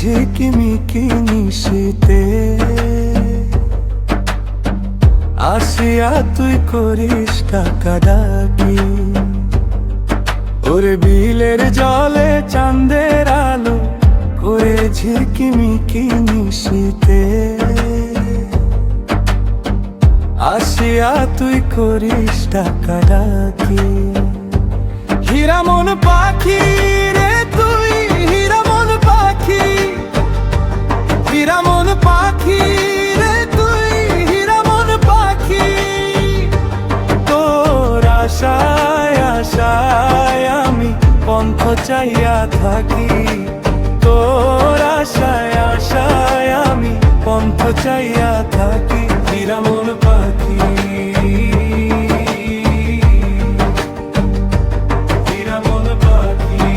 ঝিকিমিকি নিশিতে আসিয়া তুই করিস টাকা ডাকি। ওরে বিলের জলে চাঁদের আলো করে ঝিকিমিকি নিশিতে আসিয়া তুই করিস টাকা ডাকি। হীরা মন পাখি রে তুই, হীরা মন পাখি, হীরা মন পাখি রে তুই, হীরা মন পাখি। তোর আশায় আশায় আমি পন্থ চাইয়া থাকি। তোর আশায় আশায় আমি পন্থ চাইয়া থাকি। হীরা মন পাখি, হীরা মন পাখি।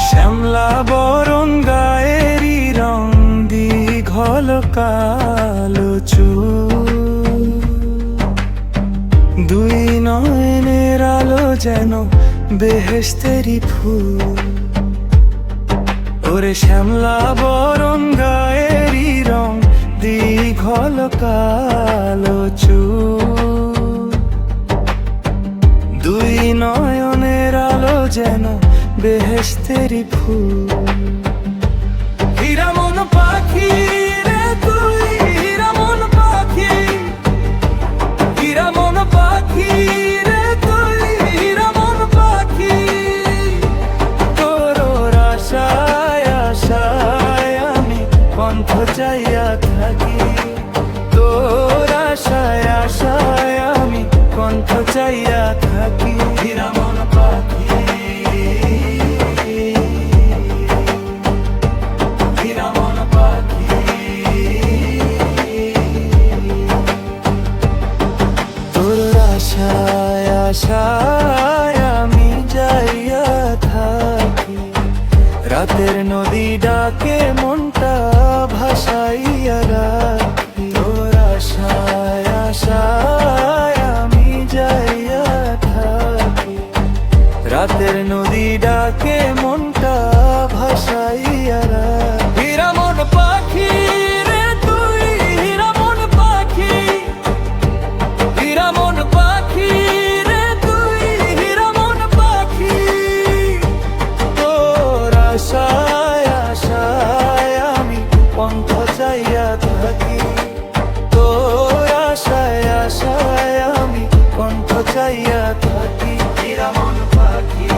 শ্যামলা বরণ গায়েরই রং দীঘল কালো চুল, দুই নয়নের আলো যেন বেহেশতেরি ফুল। ওরে শ্যামলা বরণ গায়েরই রং দীঘল কালো চুল, দুই নয়নের আলো যেন বেহেশতেরি ফুল। হীরা মন পাখি রে তুই, হীরা মন পাখি, হীরা মন পাখি রে তুই, হীরা মন পাখি। তোর আশায় আশায় আমি পন্থ চাইয়া থাকি। তোর আশায় আশায় আমি পন্থ চাইয়া থাকি। হীরা মন পাখি, হীরা মন পাখি। তোর আশায় আশায় আমি যাইয়া থাকি। রাতের নদী ডাকে মনটা ভাসাইয়া রাখি। তোর আশায় আশায় আমি যাইয়া থাকি। রাতের নদী ডাকে মনটা ভাসাইয়া রাখি। হীরা মন পাখি রে তুই, হীরা মন পাখি, হীরা মন পাখি রে তুই, হীরা মন পাখি। তোর আশায় আশায় আমি পন্থ চাইয়া থাকি। তোর আশায় আশায় আমি পন্থ চাইয়া থাকি। হীরা মন পাখি।